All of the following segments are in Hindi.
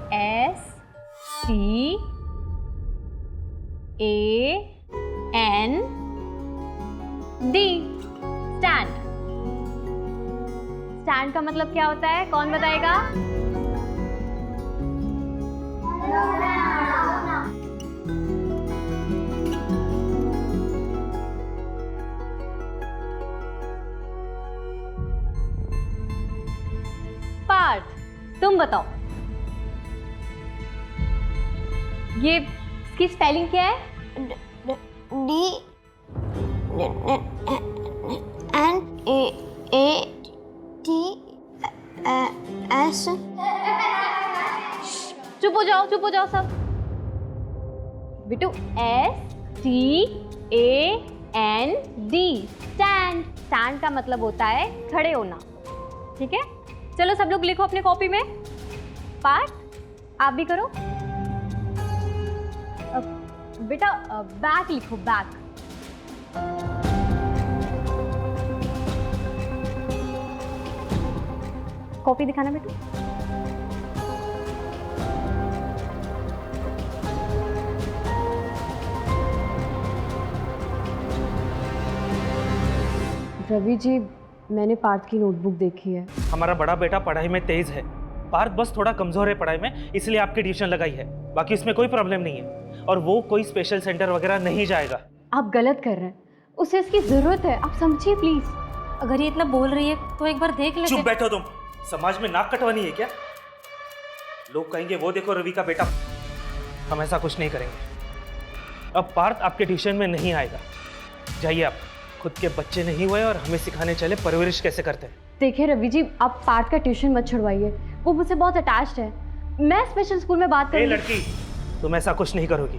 STAND। स्टैंड। स्टैंड का मतलब क्या होता है, कौन बताएगा? पार्थ, तुम बताओ, ये इसकी स्पेलिंग क्या है? DNATS। चुप हो जाओ सब। बिटू STAND। स्टैंड। स्टैंड का मतलब होता है खड़े होना। ठीक है, चलो सब लोग लिखो अपने कॉपी में। पार्थ, आप भी करो। बेटा बैक लिखो, बैक। कॉपी दिखाना बेटू। रवि जी, मैंने पार्थ की नोटबुक देखी है। हमारा बड़ा बेटा पढ़ाई में तेज है, पार्थ बस थोड़ा कमजोर है पढ़ाई में, इसलिए आपकी ट्यूशन लगाई है। बाकी इसमें कोई प्रॉब्लम नहीं है और वो कोई स्पेशल सेंटर वगैरह नहीं जाएगा। आप गलत कर रहे हैं, उसे इसकी जरूरत है, आप समझिए प्लीज। अगर ये इतना बोल रही है तो एक बार देख लेते। चुप बैठो तुम, समाज में नाक कटवानी है क्या? लोग कहेंगे वो देखो रवि का बेटा। हम ऐसा कुछ नहीं करेंगे। अब पार्थ आपके ट्यूशन में नहीं आएगा, जाइए आप। खुद के बच्चे नहीं हुए और हमें सिखाने चले परवरिश कैसे करते हैं। देखिए रवि जी, आप पार्थ का ट्यूशन मत छुड़वाइए, वो मुझसे बहुत अटैच्ड है। मैं स्पेशल स्कूल में बात करूंगी। लड़की, तुम ऐसा कुछ नहीं करोगी,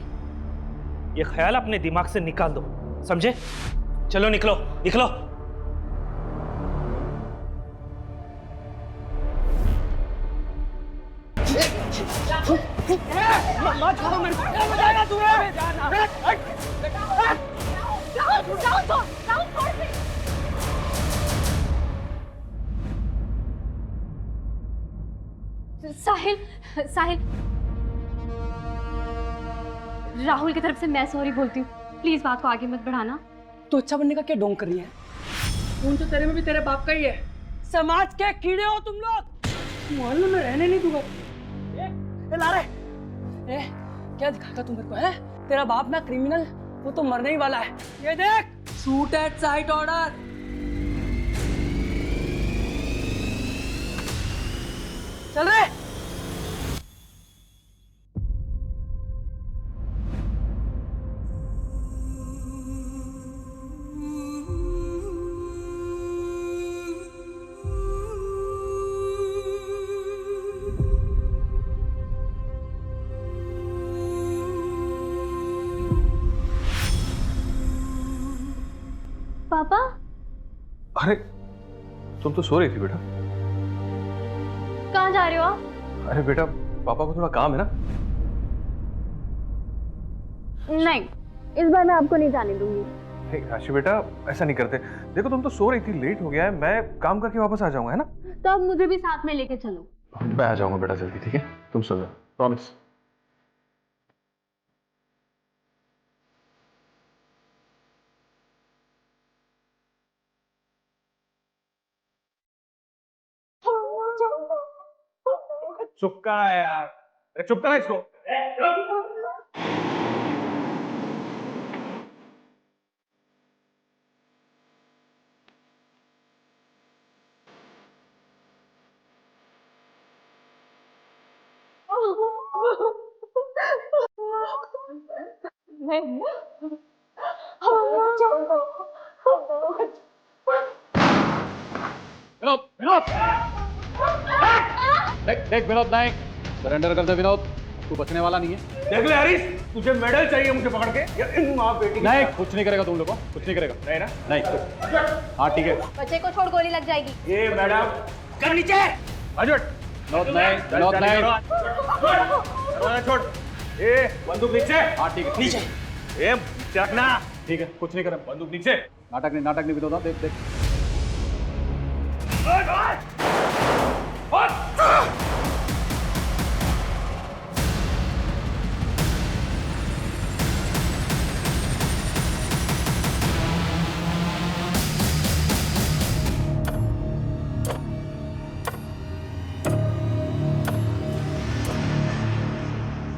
ये ख्याल अपने दिमाग से निकाल दो, समझे? चलो निकलो निकलो। साहिल, साहिल, राहुल की तरफ से मैं सॉरी बोलती हूँ, प्लीज बात को आगे मत बढ़ाना। तो अच्छा बनने का क्या ढोंग कर रही है? खून तो तेरे में भी तेरे बाप का ही है। समाज के कीड़े हो तुम लोग, मोहल्ले में रहने नहीं दूंगा। ए लारे, क्या दिखाता तू मेरे को है? तेरा बाप ना क्रिमिनल, वो तो मरने ही वाला है। ये देख, शूट एट साइट ऑर्डर। चल रहे। पापा, अरे तुम तो सो रही थी बेटा। कहाँ जा रहे हो आप? अरे बेटा, पापा को थोड़ा काम है ना। नहीं, इस बार मैं आपको नहीं जाने दूंगी। नहीं राशि बेटा, ऐसा नहीं करते। देखो तुम तो सो रही थी, लेट हो गया है, मैं काम करके वापस आ जाऊंगा, है ना? तो अब मुझे भी साथ में लेके चलो। मैं आ जाऊंगा बेटा जल्दी, ठीक है? तुम सो जाओ, प्रॉमिस। चुप करा है यार, चुप करा इसको। विनोद, विनोद, देख विनोद नायक, सरेंडर कर दे विनोद, तू बचने वाला नहीं है। देख ले हरीश, तुझे मेडल चाहिए मुझे पकड़ के या इन माँ बेटी? नहीं, कुछ नहीं करेगा तुम लोग को, कुछ नहीं करेगा। नहीं ना? नहीं। हाँ ठीक है। बच्चे को छोड़, गोली लग जाएगी। ये मैडम कर नीचे। अजट विनोद नायक, विनोद नायक, दरवाजा छोड़। ए बंदूक नीचे। हाँ ठीक है, नीचे। ए रखना। ठीक है, कुछ नहीं करे। बंदूक नीचे। नाटक नहीं विनोद, देख देख।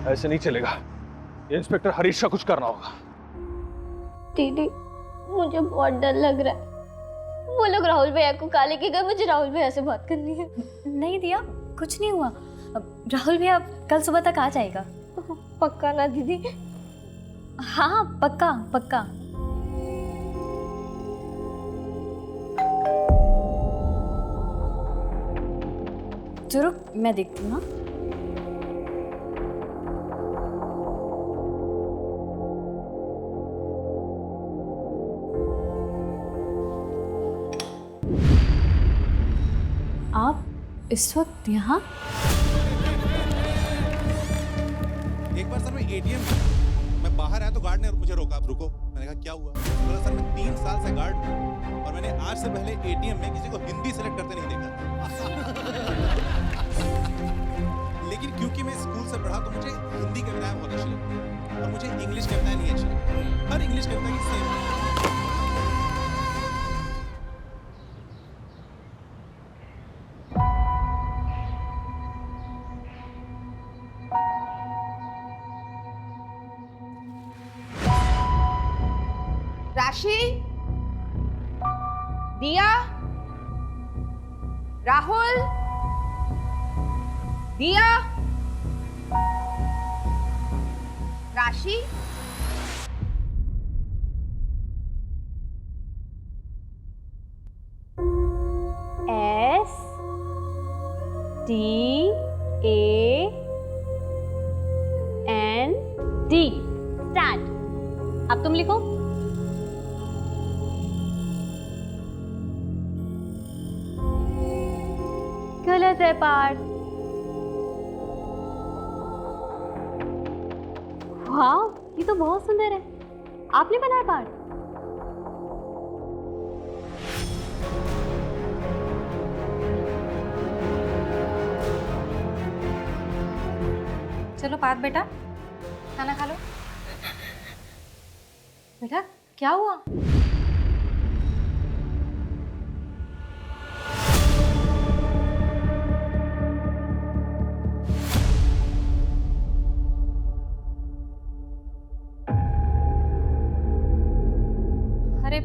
ऐसे नहीं चलेगा, ये इंस्पेक्टर हरीश का कुछ करना होगा। दीदी मुझे बहुत डर लग रहा है। वो लोग राहुल भैया को काले के गए, मुझे राहुल भैया से बात करनी है। नहीं दिया, कुछ नहीं हुआ। राहुल भैया कल सुबह तक आ जाएगा। पक्का ना दीदी? हाँ पक्का पक्का। जरूर, मैं देखती हूँ। हाँ आप इस वक्त यहाँ? एक बार सर मैं एटीएम मैं बाहर आया तो गार्ड ने मुझे रोका। आप रुको। मैंने कहा क्या हुआ? बोला सर मैं 3 साल से गार्ड हूँ और मैंने आज से पहले एटीएम में किसी को हिंदी सेलेक्ट करते नहीं देखा। लेकिन क्योंकि मैं स्कूल से पढ़ा तो मुझे हिंदी कविताएं बहुत अच्छी लगती और मुझे इंग्लिश कविताएं नहीं अच्छी लगती। हर इंग्लिश कविता की सेम। राशि, दिया, राहुल, दिया, राशि, STAND। स्टैंड। अब तुम लिखो। गलत है पार्थ। वाह, ये तो बहुत सुंदर है। आपने बनाया पार्थ? चलो पार्थ बेटा, खाना खा लो। बेटा क्या हुआ? अरे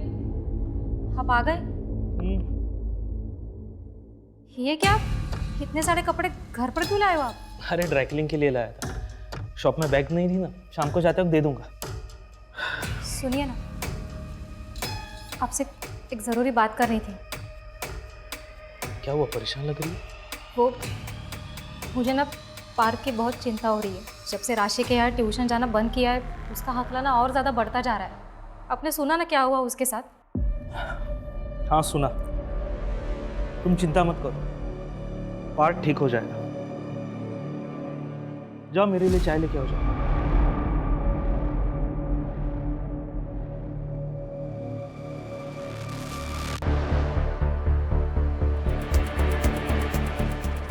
आप आ गए? ये क्या, इतने सारे कपड़े घर पर क्यों लाए हो आप? अरे ड्राई क्लीनिंग के लिए लाया था। शॉप में बैग नहीं थी ना, शाम को जाते वक्त दे दूंगा। सुनिए ना, आपसे एक ज़रूरी बात करनी थी। क्या हुआ, परेशान लग रही है? वो मुझे ना पार्क की बहुत चिंता हो रही है। जब से राशि के यहाँ ट्यूशन जाना बंद किया है, उसका हौसला ना और ज़्यादा बढ़ता जा रहा है। आपने सुना ना क्या हुआ उसके साथ? हाँ सुना। तुम चिंता मत करो, पार्ट ठीक हो जाएगा। जाओ मेरे लिए चाय लेके आओ। जाओ।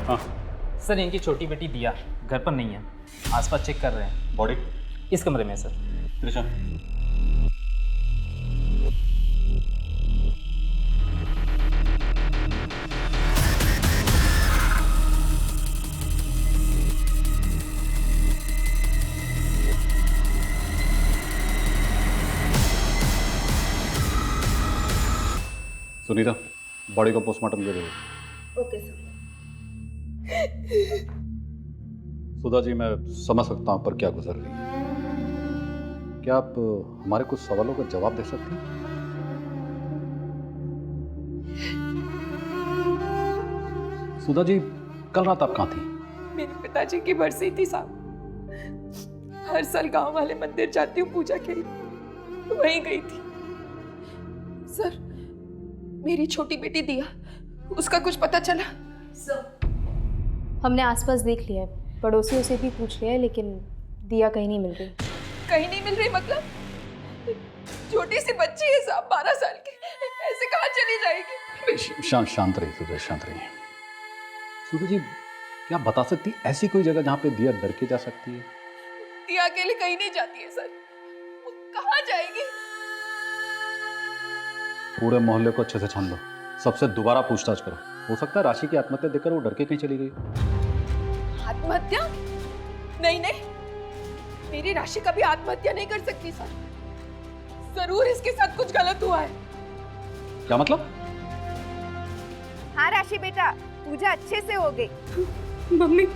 हाँ सर, इनकी छोटी बेटी दिया घर पर नहीं है, आसपास चेक कर रहे हैं। बॉडी इस कमरे में सर। कृष्ण, सुनीता बॉडी को पोस्टमार्टम दे दो। Okay sir. सुधा जी, मैं समझ सकता हूं पर क्या गुजर रही है। क्या आप हमारे कुछ सवालों का जवाब दे सकती हैं? सुधा जी, कल रात आप कहाँ थी? मेरे पिताजी की बरसी थी साहब। हर साल गांव वाले मंदिर जाती हूँ पूजा के लिए, वहीं गई थी। सर, मेरी छोटी बेटी दिया, उसका कुछ पता चला? हमने आसपास देख लिया है, पड़ोसियों से भी पूछ लिया है, लेकिन दिया कहीं नहीं मिल रही। कहीं नहीं मिल रही मतलब? छोटी सी बच्ची है साहब, 12 साल की, ऐसे कहाँ चली जाएगी? शांत रहिए सुधा, शांत रहिए। सुधा जी, क्या आप बता सकती ऐसी कोई जगह जहाँ पे दिया डर के जा सकती है? दिया अकेले कहीं नहीं जाती है सर, वो कहाँ जाएगी? पूरे मोहल्ले को अच्छे से छान लो, सबसे दोबारा पूछताछ करो। हो सकता है राशि की आत्महत्या देखकर वो डर के कहीं चली गई। आत्महत्या? नहीं नहीं, मेरी राशि कभी आत्महत्या नहीं कर सकती सर। जरूर इसके साथ कुछ गलत हुआ है। क्या मतलब? हाँ राशि बेटा, पूजा अच्छे से हो गई। मम्मी।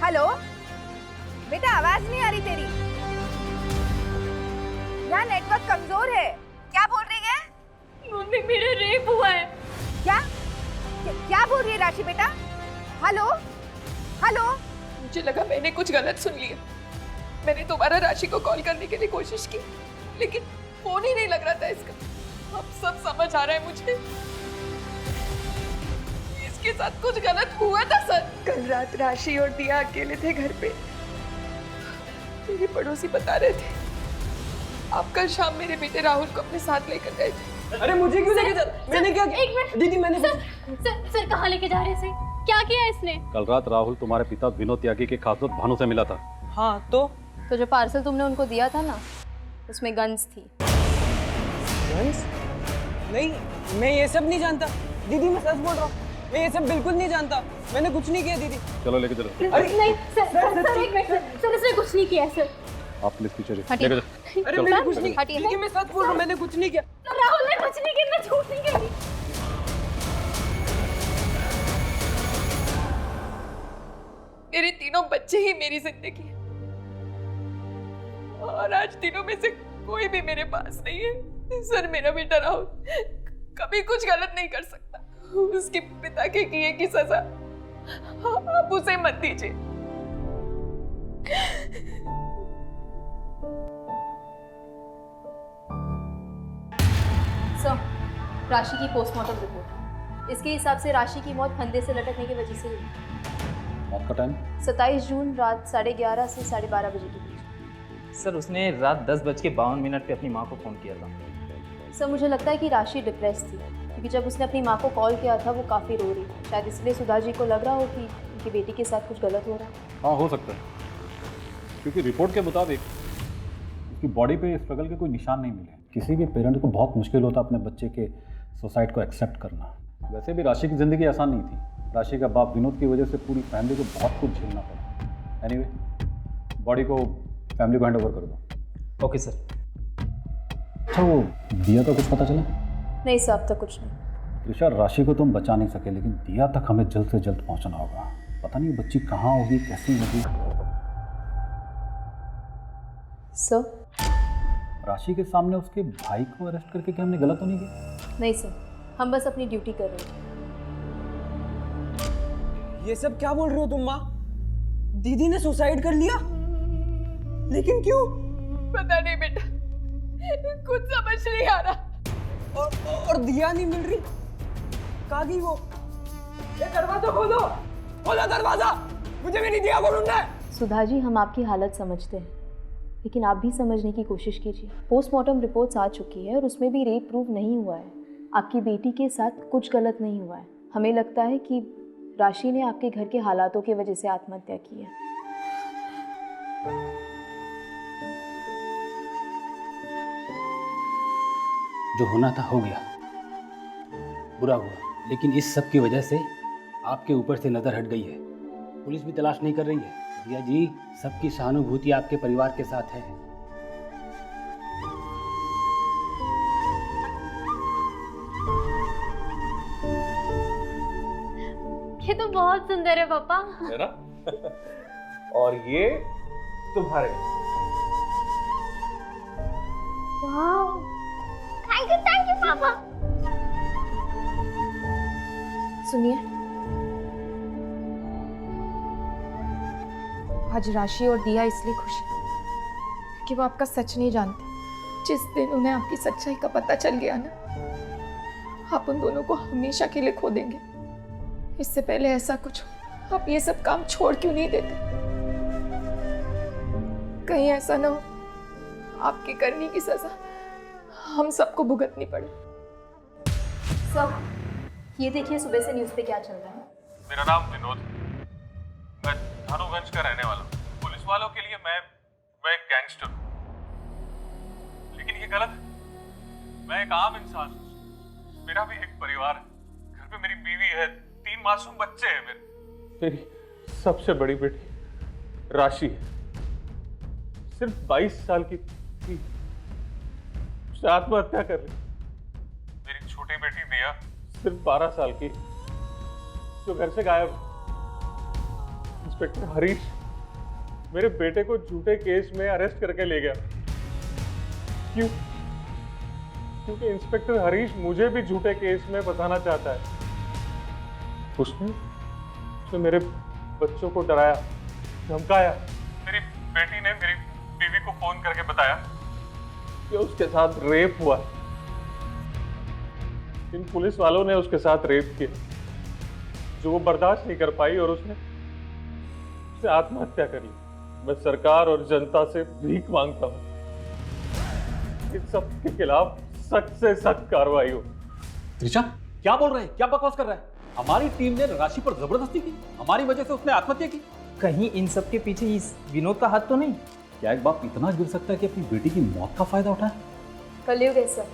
हेलो बेटा, आवाज नहीं आ रही तेरी। यहाँ नेटवर्क कमजोर है। क्या बोल रही है? मम्मी मेरा रेप हुआ है। क्या बोल रही है राशि बेटा? Hello hello. मुझे लगा मैंने कुछ गलत सुन लिया। मैंने दोबारा राशि को कॉल करने के लिए कोशिश की, लेकिन फोन ही नहीं लग रहा था इसका। अब सब समझ आ रहा है मुझे। इसके साथ कुछ गलत हुआ था सर। कल रात राशि और दिया अकेले थे घर पे। मेरे पड़ोसी बता रहे थे आप कल शाम मेरे बेटे राहुल को अपने साथ लेकर गए थे। अरे मुझे क्यों लेके जा? मैंने क्या किया? एक मिनट दीदी मैंने सर कहाँ लेके जा रहे हैं? क्या किया इसने? कल रात राहुल तुम्हारे पिता विनोद त्यागी के खास दोस्त भानु से मिला था। हाँ तो जो पार्सल तुमने उनको दिया था ना, उसमें गन्स थी। गन्स? नहीं, मैं ये सब नहीं जानता दीदी, मैं सच बोल रहा हूँ। मैं ये सब बिल्कुल नहीं जानता। मैंने कुछ नहीं किया दीदी। चलो लेके चलो। अरे नहीं सर एक मिनट सर, इसने कुछ नहीं किया सर। आप प्लीज पीछे हटिए। लेके चलो। अरे मैंने कुछ नहीं किया दीदी, मैं सच बोल रहा हूँ, मैंने कुछ नहीं किया। राहुल ने कुछ नहीं किया, मैं झूठ नहीं कह रही। मेरे तीनों बच्चे ही मेरी जिंदगी है, और आज तीनों में से कोई भी मेरे पास नहीं है। सर मेरा बेटा राहुल कभी कुछ गलत नहीं कर सकता। उसके पिता के किए की सजा आप उसे मत दीजिए। सर, राशि की पोस्टमार्टम रिपोर्ट। इसके हिसाब से राशि की मौत फंदे से लटकने की वजह से हुई। मौत का टाइम? 27 जून रात 11:30 से 12:30 बजे के बीच। सर उसने रात 10:52 पे अपनी माँ को फ़ोन किया था। सर मुझे लगता है कि राशि डिप्रेस थी, क्योंकि जब उसने अपनी माँ को कॉल किया था वो काफ़ी रो रही थी। शायद इसलिए सुधा जी को लग रहा हो कि उनकी बेटी के साथ कुछ गलत हो रहा है। हाँ हो सकता है, क्योंकि रिपोर्ट के मुताबिक उसकी बॉडी पे स्ट्रगल के कोई निशान नहीं मिले। किसी भी पेरेंट को बहुत मुश्किल होता अपने बच्चे के सुसाइड को एक्सेप्ट करना। वैसे भी राशि की ज़िंदगी आसान नहीं थी। राशि का बाप विनोद की वजह से पूरी फैमिली को बहुत कुछ झेलना पड़ा। एनीवे, बॉडी को फैमिली को हैंड ओवर कर दो। Okay sir. अच्छा वो दिया का कुछ पता चला? नहीं सर, अब तक कुछ नहीं। त्रिशा, राशि को तुम बचा नहीं सके, लेकिन दिया तक हमें जल्द से जल्द पहुंचना होगा। पता नहीं बच्ची कहाँ होगी, कैसी होगी। सर? राशि के सामने उसके भाई को अरेस्ट करके क्या हमने गलत तो नहीं किया? नहीं सर, हम बस अपनी ड्यूटी कर रहे हैं। ये सब क्या बोल रहे हो तुम माँ? दीदी ने सुसाइड कर लिया? लेकिन क्यों? पता नहीं बेटा, कुछ समझ नहीं आ रहा। और दिया नहीं मिल रही, कहाँ गई वो? ये दरवाजा खोलो, खोलो दरवाजा, मुझे मेरी दिया को ढूंढना है। सुधा जी, हम आपकी हालत समझते हैं, लेकिन आप भी समझने की कोशिश कीजिए। पोस्टमार्टम रिपोर्ट्स आ चुकी है और उसमें भी रेप प्रूव नहीं हुआ है। आपकी बेटी के साथ कुछ गलत नहीं हुआ है। हमें लगता है कि राशि ने आपके घर के हालातों की वजह से आत्महत्या की है। जो होना था हो गया, बुरा हुआ, लेकिन इस सब की वजह से आपके ऊपर से नज़र हट गई है। पुलिस भी तलाश नहीं कर रही है। दिया जी, सबकी सहानुभूति आपके परिवार के साथ है। ये तो बहुत सुंदर है पापा। है ना? और ये तुम्हारे। वाह, थैंक यू पापा। सुनिए, आज राशि और दिया इसलिए खुश है कि वो आपका सच नहीं जानते। जिस दिन उन्हें आपकी सच्चाई का पता चल गया ना, आप उन दोनों को हमेशा के लिए खो देंगे। इससे पहले ऐसा कुछ हो, आप ये सब काम छोड़ क्यों नहीं देते? कहीं ऐसा ना हो आपकी करनी की सजा हम सबको भुगतनी पड़े। सब ये देखिए सुबह से न्यूज़ पे क्या चल रहा है। मेरा नाम विनोद, मैं धानुगंज का रहने वाला हूँ। पुलिस वालों के लिए मैं एक गैंगस्टर हूँ, लेकिन ये गलत है। मैं एक आम इंसान हूँ। मेरा भी एक परिवार है। घर पे मेरी बीवी है, 3 मासूम बच्चे हैं। मेरी सबसे बड़ी बेटी राशि है। सिर्फ 22 साल की थी, उसने आत्महत्या कर ली। मेरी छोटी बेटी दिया सिर्फ 12 साल की, जो घर से गायब। इंस्पेक्टर हरीश मेरे बेटे को झूठे केस में अरेस्ट करके ले गया। क्यों? क्योंकि इंस्पेक्टर हरीश मुझे भी झूठे केस में फंसाना चाहता है। उसने मेरे बच्चों को डराया, धमकाया। मेरी बेटी ने मेरी बीवी को फोन करके बताया कि उसके साथ रेप हुआ। इन पुलिस वालों ने उसके साथ रेप किया, जो वो बर्दाश्त नहीं कर पाई और उसने आत्महत्या कर ली। मैं सरकार और जनता से भीख मांगता हूं, इन सब के खिलाफ सख्त से सख्त कार्रवाई हो। त्रिशा, क्या बोल रहे हैं? क्या बकवास कर रहा है? हमारी टीम ने राशि पर जबरदस्ती की, हमारी वजह से उसने आत्महत्या की। कहीं इन सब के पीछे इस विनोद का हाथ तो नहीं? क्या एक बाप इतना गिर सकता है कि अपनी बेटी की मौत का फायदा उठाए? कलयुग है सर,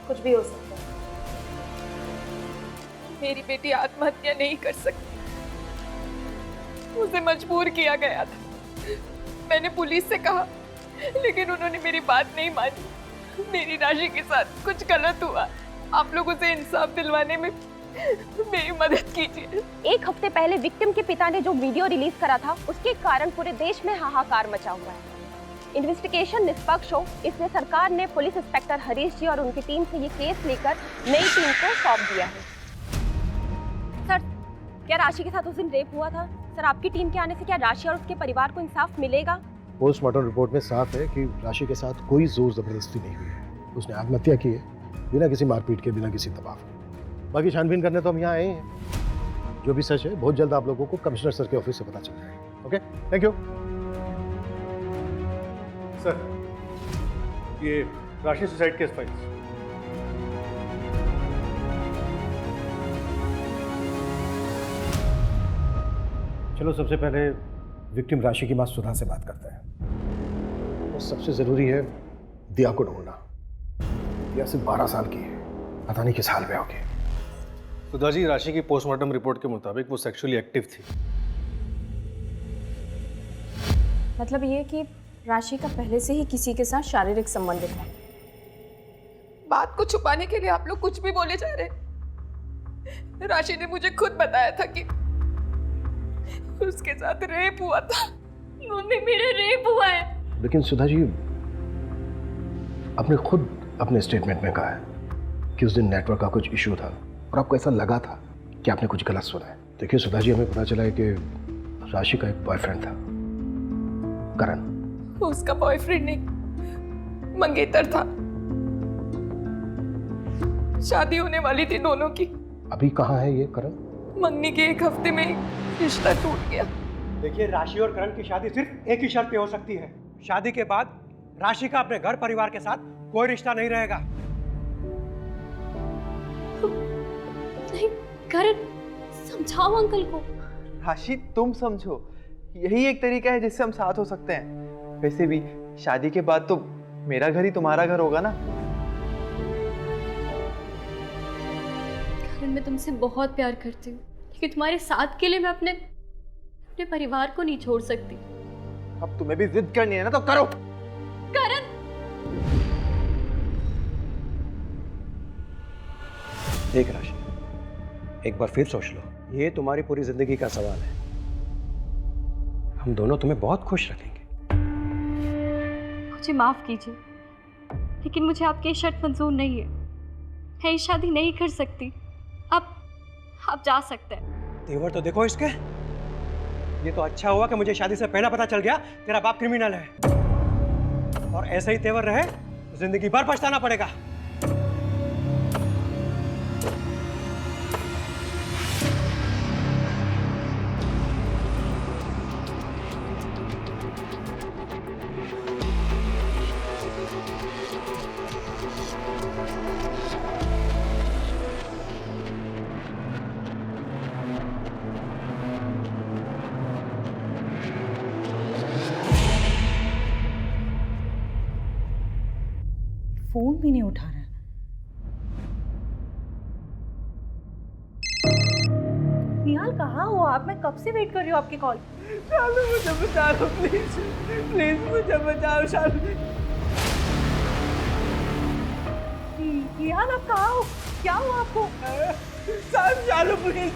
कुछ भी हो सकता है। मेरी बेटी आत्महत्या नहीं कर सकती, उसे मजबूर किया गया था। मैंने पुलिस से कहा, लेकिन उन्होंने मेरी बात नहीं मानी। मेरी राशि के साथ कुछ गलत हुआ, आप लोग उसे इंसाफ दिलवाने में मेरी मदद कीजिए। एक हफ्ते पहले विक्टिम के पिता ने जो वीडियो रिलीज करा था, उसके कारण पूरे देश में हाहाकार मचा हुआ है। इन्वेस्टिगेशन निष्पक्ष हो, इसलिए सरकार ने पुलिस इंस्पेक्टर हरीश जी और उनकी टीम से ये केस लेकर नई टीम को सौंप दिया है। सर, क्या राशि के साथ उस दिन रेप हुआ था? सर, आपकी टीम के आने से क्या राशि और उसके परिवार को इंसाफ मिलेगा? पोस्टमार्टम रिपोर्ट में साफ है कि राशि के साथ कोई जोर जबरदस्ती नहीं हुई है। उसने आत्महत्या की है, बिना किसी मारपीट के, बिना किसी दबाव के। बाकी छानबीन करने तो हम यहाँ आए हैं। जो भी सच है बहुत जल्द आप लोगों को कमिश्नर सर के ऑफिस से पता चल जाएगा। Okay, thank you sir. ये राशि सुसाइड केस फाइल्स। चलो, सबसे पहले विक्टिम राशि की मां सुधा से बात करते हैं। और सबसे जरूरी है दिया को ढूंढना। दिया सिर्फ 12 साल की है, पता नहीं किस हाल में होगी। सुधा जी, राशि की पोस्टमार्टम रिपोर्ट के मुताबिक वो सेक्सुअली एक्टिव थी। मतलब ये कि राशि का पहले से ही किसी के साथ शारीरिक संबंध था। बात को छुपाने के लिए आप लोग कुछ भी बोले जा रहे। राशि ने मुझे खुद बताया था कि उसके साथ रेप हुआ था। मम्मी, मेरा रेप हुआ है। लेकिन सुधा जी, आपने खुद अपने स्टेटमेंट में कहा है कि उस दिन नेटवर्क का कुछ इशू था और आपको ऐसा लगा था कि आपने कुछ गलत सुना है। देखिए सुधा जी, हमें पता चला है कि राशि का एक बॉयफ्रेंड था, करण। उसका बॉयफ्रेंड नहीं, मंगेतर था। शादी होने वाली थी दोनों की। अभी कहाँ है ये करण? मंगनी के एक हफ्ते में रिश्ता टूट गया। देखिए, राशि और करण की शादी सिर्फ एक ही शर्त पे हो सकती है। शादी के बाद राशि का अपने घर परिवार के साथ कोई रिश्ता नहीं रहेगा। नहीं, करण, समझाओ अंकल को। राशि, तुम समझो, यही एक तरीका है जिससे हम साथ हो सकते हैं। वैसे भी शादी के बाद तो मेरा घर ही तुम्हारा घर होगा ना। करण, मैं तुमसे बहुत प्यार करती हूँ, लेकिन तुम्हारे साथ के लिए मैं अपने परिवार को नहीं छोड़ सकती। अब तुम्हें भी जिद करनी है ना, तो करो। करण, देख राशि, एक बार फिर सोच लो, ये तुम्हारी पूरी जिंदगी का सवाल है। हम दोनों तुम्हें बहुत खुश रखेंगे। मुझे माफ कीजिए, लेकिन मुझे आपकी शर्त मंजूर नहीं है। मैं ये शादी नहीं कर सकती। आप जा सकते हैं। तेवर तो देखो इसके। ये तो अच्छा हुआ कि मुझे शादी से पहले पता चल गया तेरा बाप क्रिमिनल है, और ऐसे ही तेवर रहे तो जिंदगी भर पछताना पड़ेगा। फोन भी नहीं उठा रहा है। निहाल, विशाल कहाँ हो आप? मैं कब से वेट कर रही हूँ आपकी कॉल। शालू मुझे बचा लो प्लीज, प्लीज मुझे बचाओ शालू। रिहान आप कहाँ हो? क्या हुआ आपको? शालू प्लीज।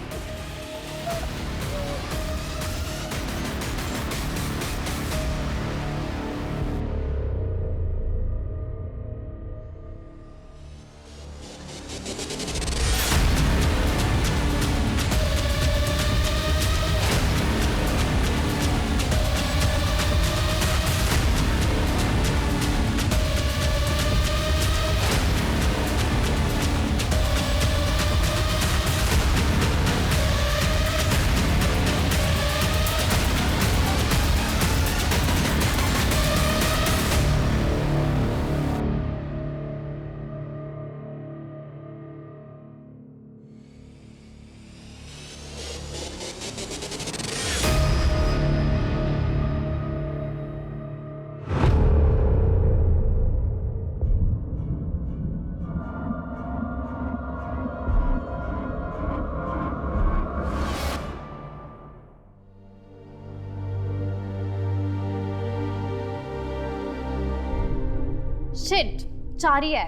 शिट, चारी है।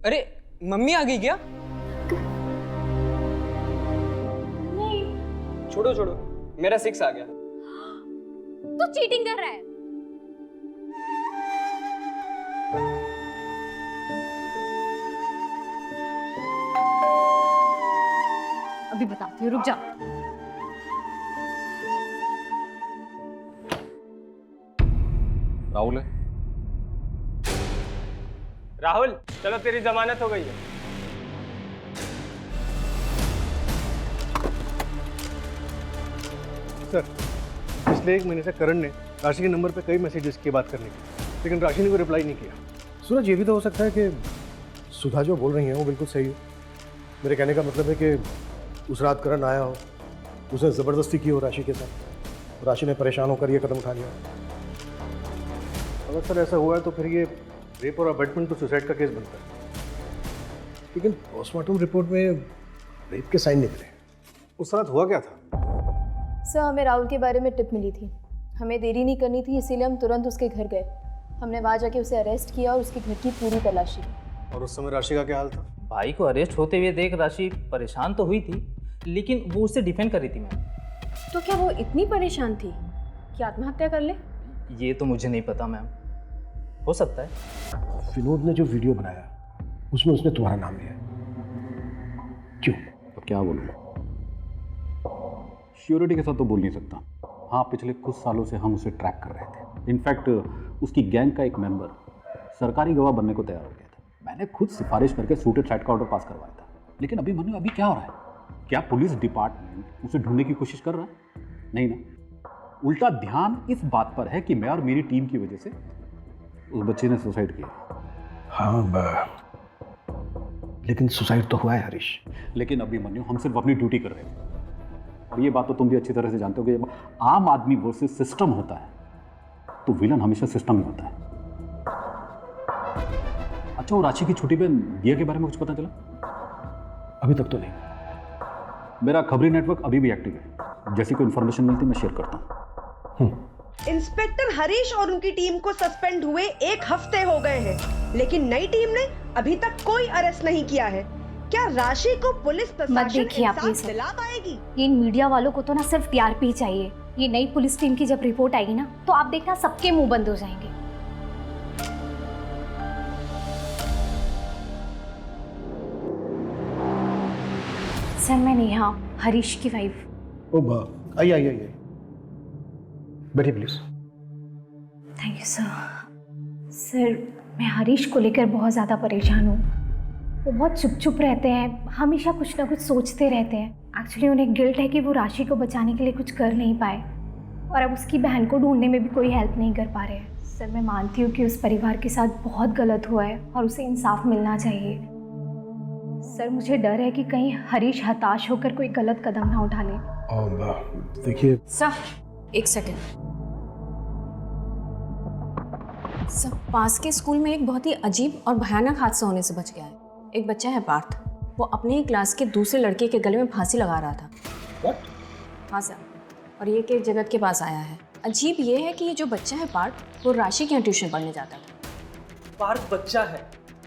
अरे मम्मी आ गई क्या? नहीं। छोड़ो छोड़ो, मेरा 6 आ गया। तू चीटिंग कर रहा है। अभी बताती हूँ, रुक जा। राहुल है? राहुल चलो, तेरी जमानत हो गई है। सर, पिछले 1 महीने से करण ने राशि के नंबर पे कई मैसेजेस किए बात करने की, लेकिन राशि ने कोई रिप्लाई नहीं किया। सूरज, ये भी तो हो सकता है कि सुधा जो बोल रही है वो बिल्कुल सही हो। मेरे कहने का मतलब है कि उस रात करण आया हो, उसने ज़बरदस्ती की हो राशि के साथ, राशि ने परेशान होकर ये कदम उठा लिया। अगर सर ऐसा हुआ है तो फिर ये रेप और अबैटमेंट टू सुसाइड का केस बनता है। लेकिन पोस्टमार्टम रिपोर्ट में रेप के साइन निकले। उस रात हुआ क्या था? सर, हमें राहुल के बारे में टिप मिली थी, हमें देरी नहीं करनी थी, इसीलिए हम तुरंत उसके घर गए। हमने वहाँ जाके उसे अरेस्ट किया और उसके घर की पूरी तलाशी की। और उस समय राशि का क्या हाल था? भाई को अरेस्ट होते हुए देख राशि परेशान तो हुई थी, लेकिन वो उससे डिफेंड कर रही थी मैम। तो क्या वो इतनी परेशान थी कि आत्महत्या कर ले? ये तो मुझे नहीं पता मैम, हो सकता है। विनोद ने जो वीडियो बनाया उसमें उसने तुम्हारा नाम लिया, क्यों? अब क्या बोलूँ? श्योरिटी के साथ तो बोल नहीं सकता। हाँ, पिछले कुछ सालों से हम उसे ट्रैक कर रहे थे। इनफैक्ट उसकी गैंग का एक मेंबर सरकारी गवाह बनने को तैयार हो गया था। मैंने खुद सिफारिश करके सूटेड साइड का ऑर्डर पास करवाया था। लेकिन अभी क्या हो रहा है? क्या पुलिस डिपार्टमेंट उसे ढूंढने की कोशिश कर रहा है? नहीं ना, उल्टा ध्यान इस बात पर है कि मैं और मेरी टीम की वजह से उस बच्चे ने सुसाइड किया। हाँ, लेकिन सुसाइड तो हुआ है हरीश। लेकिन अभिमन्यु, हम सिर्फ अपनी ड्यूटी कर रहे थे। और ये बात तो तुम भी अच्छी तरह से जानते हो कि जब आम आदमी वर्सेस सिस्टम होता है तो विलन हमेशा सिस्टम ही होता है। अच्छा, वो राशि की छोटी बहन दिया के बारे में कुछ पता चला? अभी तक तो नहीं। मेरा खबरी नेटवर्क अभी भी एक्टिव है, जैसी कोई इन्फॉर्मेशन मिलती मैं शेयर करता हूँ। इंस्पेक्टर हरीश और उनकी टीम को सस्पेंड हुए 1 हफ्ते हो गए हैं, लेकिन नई टीम ने अभी तक कोई अरेस्ट नहीं किया है। क्या राशि को पुलिस प्रशासन इंसाफ दिला पाएगी? ये मीडिया वालों को तो ना सिर्फ टीआरपी चाहिए। ये नई पुलिस टीम की जब रिपोर्ट आएगी ना, तो आप देखना सबके मुंह बंद हो जाएंगे। सर, मैं नेहा, हरीश की वाइफ। ओ बा, आइए बैठिए please. Thank you sir. Sir, मैं हरीश को लेकर बहुत ज़्यादा परेशान हूँ। वो बहुत चुप रहते हैं, हमेशा कुछ ना कुछ सोचते रहते हैं। एक्चुअली उन्हें गिल्ट है कि वो राशि को बचाने के लिए कुछ कर नहीं पाए और अब उसकी बहन को ढूंढने में भी कोई हेल्प नहीं कर पा रहे हैं। सर, मैं मानती हूँ कि उस परिवार के साथ बहुत गलत हुआ है और उसे इंसाफ मिलना चाहिए। सर, मुझे डर है कि कहीं हरीश हताश होकर कोई गलत कदम ना उठा ले। देखिए सर, 1 सेकेंड। सर, पास के स्कूल में एक बहुत ही अजीब और भयानक हादसा होने से बच गया है। एक बच्चा है पार्थ, वो अपने ही क्लास के दूसरे लड़के के गले में फांसी लगा रहा था। What? हाँ सर, और ये केस जगत के पास आया है। अजीब ये है कि ये जो बच्चा है पार्थ, वो राशि के यहाँ ट्यूशन पढ़ने जाता था। पार्थ बच्चा है,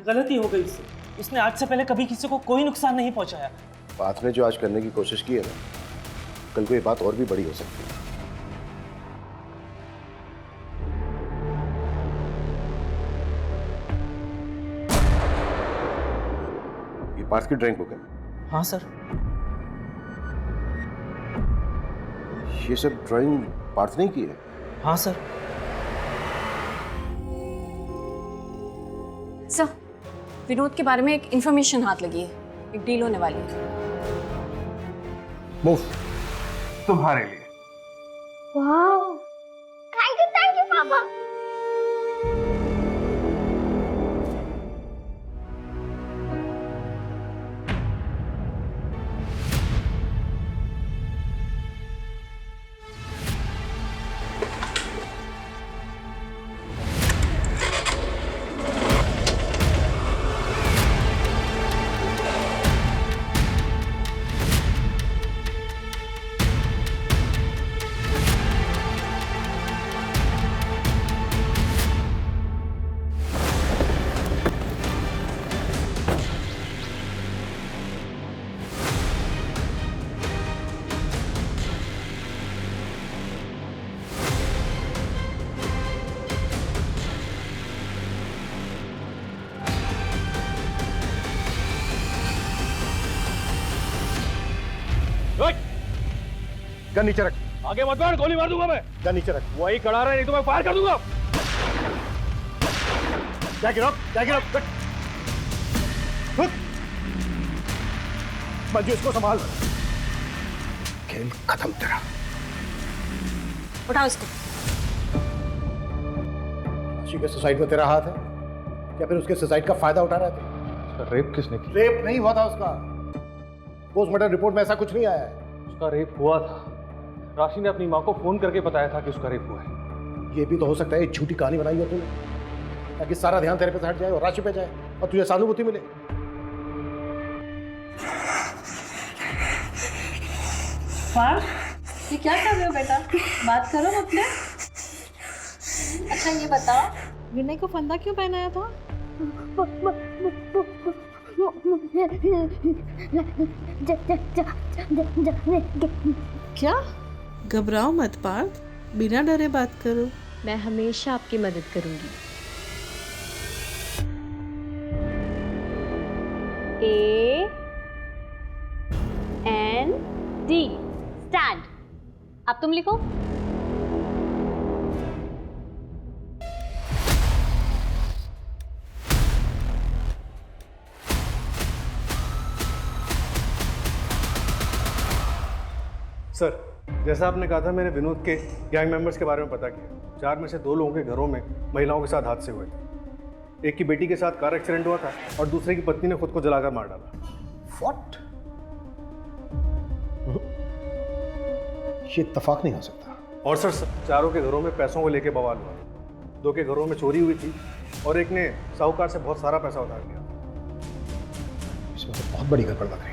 गलती हो गई इससे। उसने आज से पहले कभी किसी को कोई नुकसान नहीं पहुंचाया। पार्थ ने जो आज करने की कोशिश की है ना, कल को ये बात और भी बड़ी हो सकती है। ये पार्थ की ड्राइंग बुक है? हाँ सर। ये सब ड्राइंग पार्थ ने की है? हाँ सर। सर, विनोद के बारे में एक इंफॉर्मेशन हाथ लगी है, एक डील होने वाली है। मूव। तुम्हारे लिए। वाह, थैंक यू पापा। गन नीचे रख। आगे मत बढ़, गोली मार दूंगा मैं। गन नीचे रख। वही खड़ा रहे, नहीं तो मैं फायर कर दूंगा। मंजू, इसको संभाल। खेल खत्म तेरा। उठाओ इसको। राशि के सुसाइड में तेरा हाथ है या फिर उसके सुसाइड का फायदा उठा रहा था? उसका रेप किसने किया? रेप नहीं हुआ था उसका। पोस्टमार्टम रिपोर्ट में ऐसा कुछ नहीं आया है। उसका रेप हुआ था। राशि ने अपनी माँ को फोन करके बताया था कि उसका रेप हुआ है। ये भी तो हो सकता है एक झूठी कहानी बनाई हो तूने, ताकि सारा ध्यान तेरे पे से हट जाए और राशि पे जाए और तुझे सहानुभूति मिले। पार्थ, ये क्या कर रहे हो बेटा? बात करो अपने। अच्छा ये बताओ, विनय को फंदा क्यों पहनाया था? क्या? घबराओ मत पार्थ, बिना डरे बात करो। मैं हमेशा आपकी मदद करूंगी। AND stand. अब तुम लिखो। सर, जैसा आपने कहा था, मैंने विनोद के गैंग मेंबर्स के बारे में पता किया। 4 में से 2 लोगों के घरों में महिलाओं के साथ हादसे हुए थे। एक की बेटी के साथ कार एक्सीडेंट हुआ था और दूसरे की पत्नी ने खुद को जलाकर मार डाला। What? ये इत्तेफाक नहीं हो सकता। और सर, चारों के घरों में पैसों को लेके बवाल हुआ। 2 के घरों में चोरी हुई थी और एक ने साहूकार से बहुत सारा पैसा उधार लिया। इसमें तो बहुत बड़ी गड़बड़ लग रही है।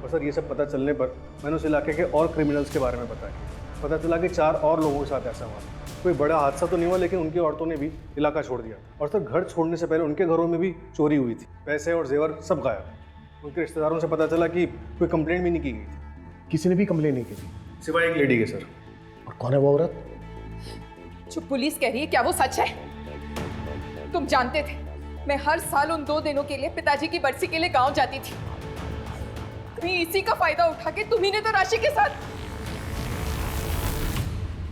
और सर, ये सब पता चलने पर मैंने उस इलाके के और क्रिमिनल्स के बारे में बताया। पता चला कि 4 और लोगों के साथ ऐसा हुआ। कोई बड़ा हादसा तो नहीं हुआ, लेकिन उनकी औरतों ने भी इलाका छोड़ दिया। और सर, घर छोड़ने से पहले उनके घरों में भी चोरी हुई थी। पैसे और जेवर सब गायब। उनके रिश्तेदारों से पता चला कि कोई कंप्लेंट भी नहीं की गई थी। किसी ने भी कंप्लेंट नहीं की थी सिवाय एक लेडी के सर। और कौन है वो औरत? जो पुलिस कह रही है, क्या वो सच है? तुम जानते थे मैं हर साल उन 2 दिनों के लिए पिताजी की बरसी के लिए गांव जाती थी। कहीं इसी का फायदा उठा के तुम्ही ने तो राशि के साथ।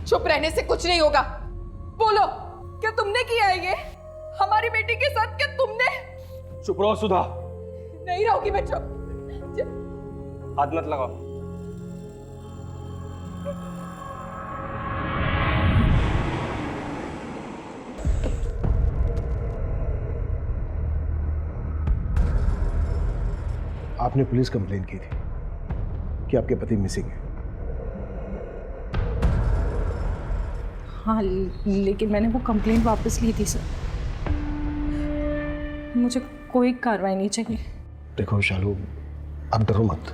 चुप रहने से कुछ नहीं होगा। बोलो, क्या तुमने किया है ये हमारी बेटी के साथ? क्या तुमने? चुप रहो सुधा। नहीं रहोगी मैं चुप। हाथ मत लगाओ। आपने पुलिस कंप्लेन की थी कि आपके पति मिसिंग है। हाँ, लेकिन मैंने वो कंप्लेंट वापस ली थी सर। मुझे कोई कार्रवाई नहीं चाहिए। देखो शालू, आप डरो मत,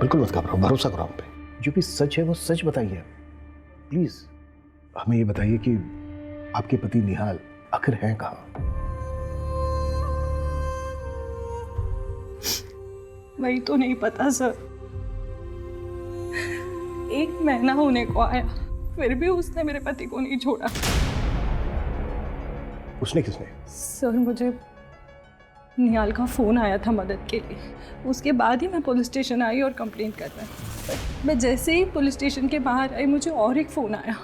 बिल्कुल मत घबराओ, भरोसा करो हम पे। जो भी सच है वो सच बताइए प्लीज। हमें ये बताइए कि आपके पति निहाल आखिर हैं कहाँ? वही तो नहीं पता सर। 1 महीना होने को आया, फिर भी उसने मेरे पति को नहीं छोड़ा। उसने किसने? सर मुझे निहाल का फ़ोन आया था मदद के लिए, उसके बाद ही मैं पुलिस स्टेशन आई और कंप्लेंट करना। मैं जैसे ही पुलिस स्टेशन के बाहर आई, मुझे और एक फ़ोन आया।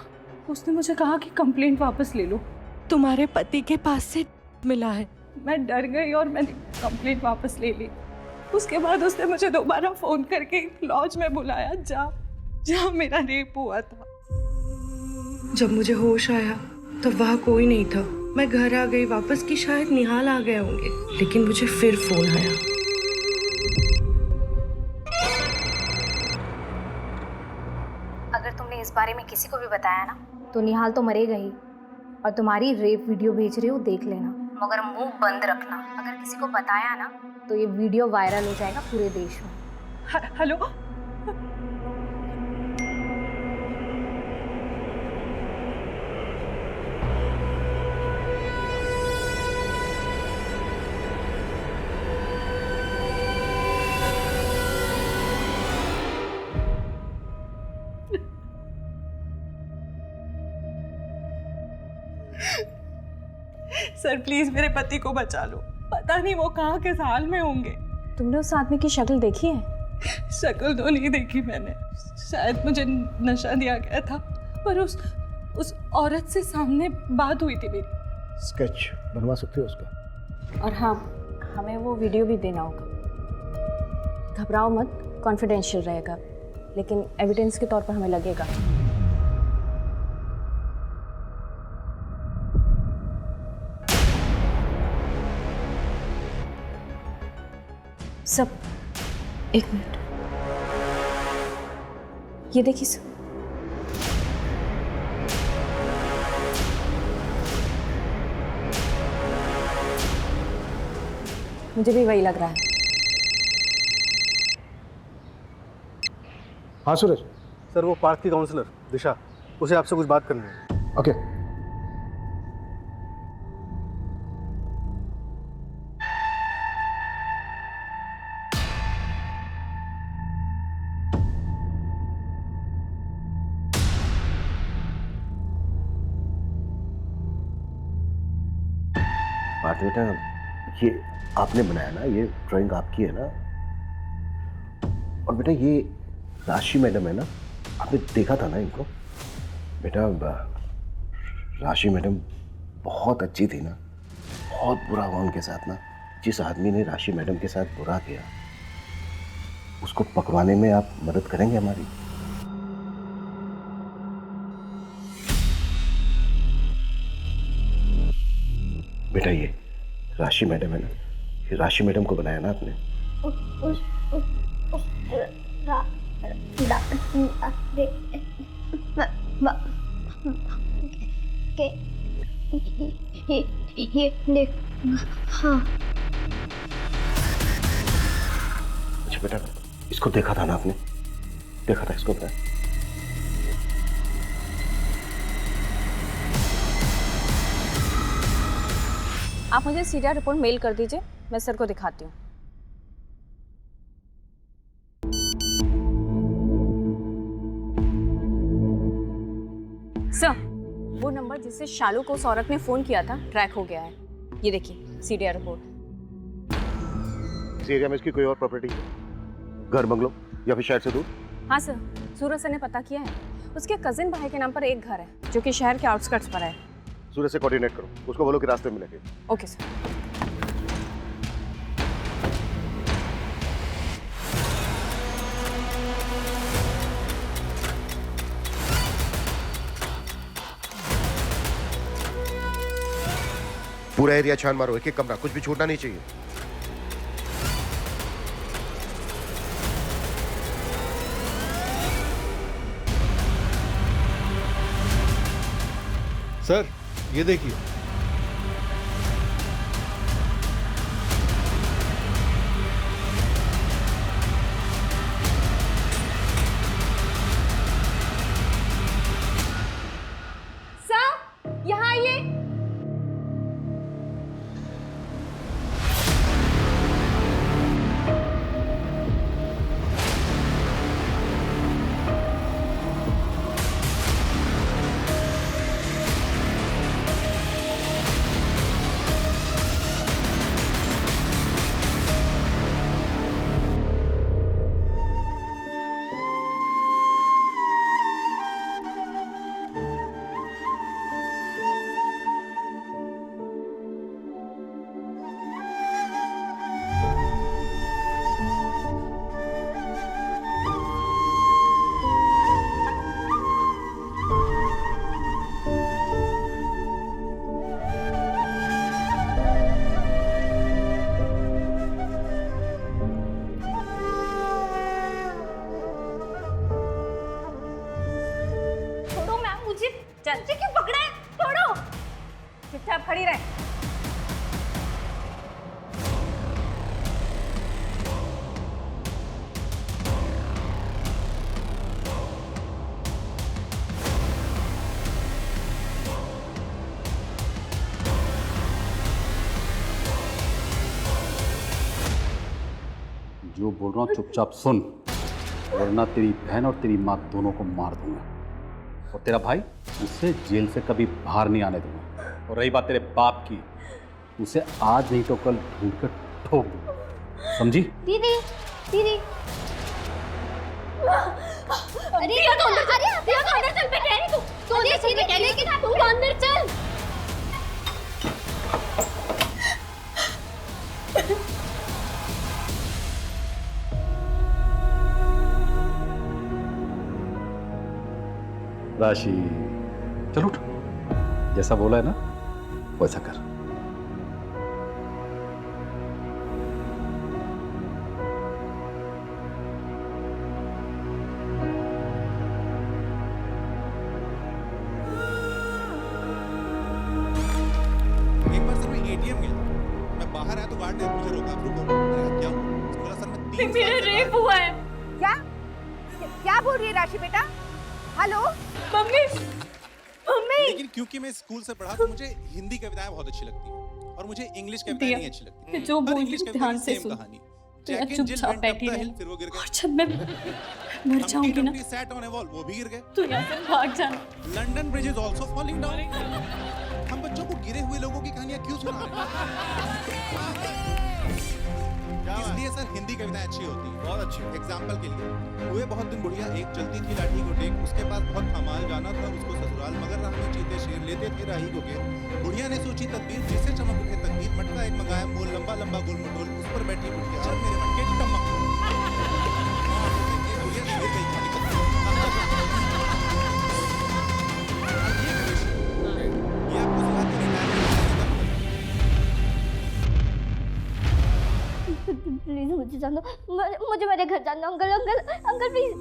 उसने मुझे कहा कि कंप्लेंट वापस ले लो, तुम्हारे पति के पास से मिला है। मैं डर गई और मैंने कंप्लेंट वापस ले ली। उसके बाद उसने मुझे दोबारा फ़ोन करके लॉज में बुलाया जहाँ मेरा रेप हुआ था। जब मुझे होश आया तब वहाँ कोई नहीं था। मैं घर आ गई वापस कि शायद निहाल आ गए होंगे, लेकिन मुझे फिर फोन आया। अगर तुमने इस बारे में किसी को भी बताया ना तो निहाल तो मरेगा ही, और तुम्हारी रेप वीडियो भेज रही हो देख लेना, मगर मुंह बंद रखना। अगर किसी को बताया ना तो ये वीडियो वायरल हो जाएगा पूरे देश में। हेलो, सर प्लीज मेरे पति को बचा लो, पता नहीं वो कहाँ किस हाल में होंगे। तुमने उस आदमी की शक्ल देखी है? शक्ल तो नहीं देखी मैंने, शायद मुझे नशा दिया गया था, पर उस औरत से सामने बात हुई थी मेरी। स्केच बनवा सकते हो उसका? और हाँ, हमें वो वीडियो भी देना होगा। घबराओ मत, कॉन्फिडेंशियल रहेगा, लेकिन एविडेंस के तौर पर हमें लगेगा। सब एक मिनट, ये देखिए सब। मुझे भी वही लग रहा है। हाँ सूरज। सर वो पार्क की काउंसलर दिशा, उसे आपसे कुछ बात करनी है। ओके। बात बेटा, ये आपने बनाया ना, ये ड्राइंग आपकी है ना? और बेटा ये राशि मैडम है ना, आपने देखा था ना इनको? बेटा राशि मैडम बहुत अच्छी थी ना, बहुत बुरा हुआ उनके साथ ना। जिस आदमी ने राशि मैडम के साथ बुरा किया, उसको पकड़वाने में आप मदद करेंगे हमारी? बेटा ये राशि मैडम है ना, ये राशि मैडम को बनाया ना आपने? हाँ। अच्छा बेटा, इसको देखा था ना आपने? देखा था इसको? बेटा आप मुझे सीरियल रिपोर्ट मेल कर दीजिए, मैं सर को दिखाती हूँ। सर, वो नंबर जिससे शालू को उस औरत ने फोन किया था ट्रैक हो गया है। ये देखिए सीरियल रिपोर्ट। इस एरिया में इसकी कोई और प्रॉपर्टी है? घर, बंगलो या फिर शहर से दूर? हाँ सर, सूरज सर ने पता किया है। उसके कजिन भाई के नाम पर एक घर है जो कि शहर के आउटस्कर्ट्स पर है। सूरज से कोऑर्डिनेट करो, उसको बोलो कि रास्ते में मिलेंगे। Okay sir. पूरा एरिया छान मारो, एक एक कमरा, कुछ भी छूटना नहीं चाहिए। सर ये देखिए, चल क्यों पकड़ा है? छोड़ो, चुपचाप खड़ी रहे। जो बोल रहा हूँ चुपचाप सुन, वरना तेरी बहन और तेरी माँ दोनों को मार दूंगा, और तेरा भाई उसे जेल से कभी बाहर नहीं आने दूंगा। और रही बात तेरे बाप की, उसे आज नहीं तो कल ढूंढ कर ठोक दूंगा, समझी? दीदी, दीदी। अरे ये तो अंदर चल, ये तो अंदर चल, मैं कह रही तू अंदर चल, मैं कह रही कि तू अंदर चल। राशि, चल उठ, जैसा बोला है ना वैसा कर। एक बार सर मैं एटीएम गया, मैं बाहर आया तो गार्ड ने मुझे रोका, रुको। मैंने कहा क्या हुआ? बोला सर मैं 3 मेरा रेप हुआ है। क्या क्या बोल रही है राशि बेटा? Hello mummy, mummy. लेकिन क्योंकि मैं स्कूल से पढ़ा तो मुझे हिंदी कविताएं बहुत अच्छी लगती हैं और मुझे इंग्लिश कविताएं नहीं अच्छी लगती। जो बोल इंग्लिश रही ध्यान से सुन। तो यार चुपचाप बैठी रहे। फिर वो गिर गए। अच्छा मैं मर जाऊंगी ना, सैट ऑन ए वॉल, वो भी गिर गए। तो यहाँ से भाग जाना। London bridge is also falling down. हम बच्चों को गिरे हुए लोगों की कहानियां क्यों सुना रहे हैं? इसलिए सर हिंदी कविताएं अच्छी होती हैं, बहुत अच्छी। एग्जाम्पल के लिए हुए बहुत दिन बुढ़िया, एक चलती थी लाठी को टेक, उसके पास बहुत कमाल जाना था उसको ससुराल, मगर राह में चीते शेर लेते थे राही को घेर। बुढ़िया ने सोची तदबीर, जिससे चमक उठे तकदीर, मटका एक मंगाया मोल, लंबा लंबा गोल मटोल, उस पर बैठी बुढ़िया, चल मेरे मटके टमक। बुढ़िया गिर गई खाली। ये आपको सिखाते प्लीज मुझे जान दो, मुझे मेरे घर जाना। Uncle uncle uncle please.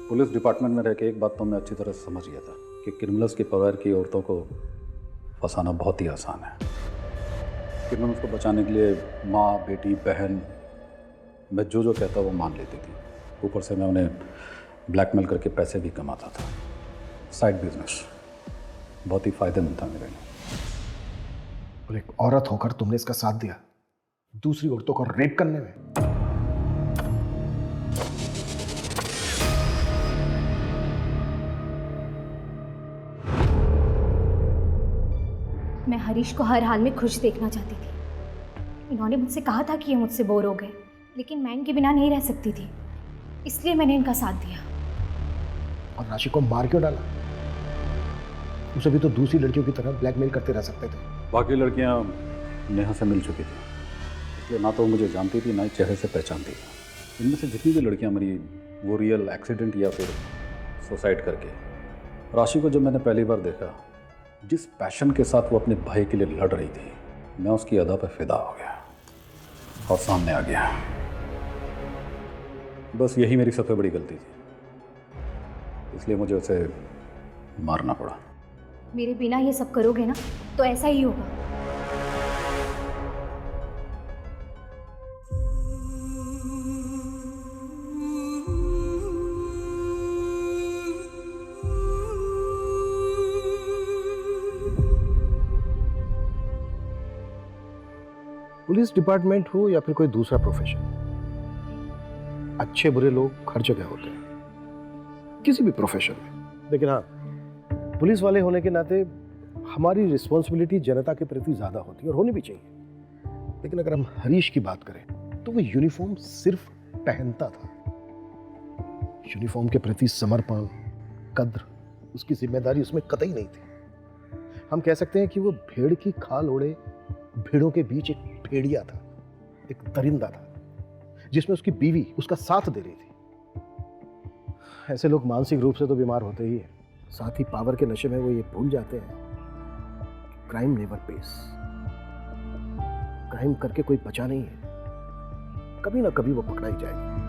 Police department में रह के एक बात तो मैं अच्छी तरह समझ गया था कि क्रिमिनल्स के परिवार की औरतों को फंसाना बहुत ही आसान है। क्रिमिनल्स को बचाने के लिए माँ, बेटी, बहन, मैं जो कहता वो मान लेती थी। ऊपर से मैं उन्हें ब्लैकमेल करके पैसे भी कमाता था। साइड बिजनेस बहुत ही फायदेमंद था मेरे लिए। और एक औरत होकर तुमने इसका साथ दिया दूसरी औरतों को रेप करने में। मैं हरीश को हर हाल में खुश देखना चाहती थी। इन्होंने मुझसे कहा था कि ये मुझसे बोर हो गए, लेकिन मैं इनके बिना नहीं रह सकती थी, इसलिए मैंने इनका साथ दिया। और राशि को मार क्यों डाला? उसे भी तो दूसरी लड़कियों की तरह ब्लैकमेल करते रह सकते थे। बाकी लड़कियां नेहा से मिल चुकी थी, इसलिए ना तो वो मुझे जानती थी ना ही चेहरे से पहचानती थी। इनमें से जितनी भी लड़कियां मरी वो रियल एक्सीडेंट या फिर सुसाइड करके। राशि को जब मैंने पहली बार देखा, जिस पैशन के साथ वो अपने भाई के लिए लड़ रही थी, मैं उसकी अदा पर फिदा हो गया और सामने आ गया। बस यही मेरी सबसे बड़ी गलती थी, इसलिए मुझे उसे मारना पड़ा। मेरे बिना ये सब करोगे ना तो ऐसा ही होगा। पुलिस डिपार्टमेंट हो या फिर कोई दूसरा प्रोफेशन, अच्छे बुरे लोग हर जगह होते हैं, किसी भी प्रोफेशन में। लेकिन हाँ, पुलिस वाले होने के नाते हमारी रिस्पॉन्सिबिलिटी जनता के प्रति ज़्यादा होती है और होनी भी चाहिए। लेकिन अगर हम हरीश की बात करें तो वो यूनिफॉर्म सिर्फ पहनता था। यूनिफॉर्म के प्रति समर्पण, कद्र, उसकी जिम्मेदारी उसमें कतई नहीं थी। हम कह सकते हैं कि वो भेड़ की खाल ओढ़े भेड़ों के बीच एक भेड़िया था, एक दरिंदा था, जिसमें उसकी बीवी उसका साथ दे रही थी। ऐसे लोग मानसिक रूप से तो बीमार होते ही हैं, साथ ही पावर के नशे में वो ये भूल जाते हैं क्राइम नेवर पेस। क्राइम करके कोई बचा नहीं है, कभी ना कभी वो पकड़ा ही जाएगा।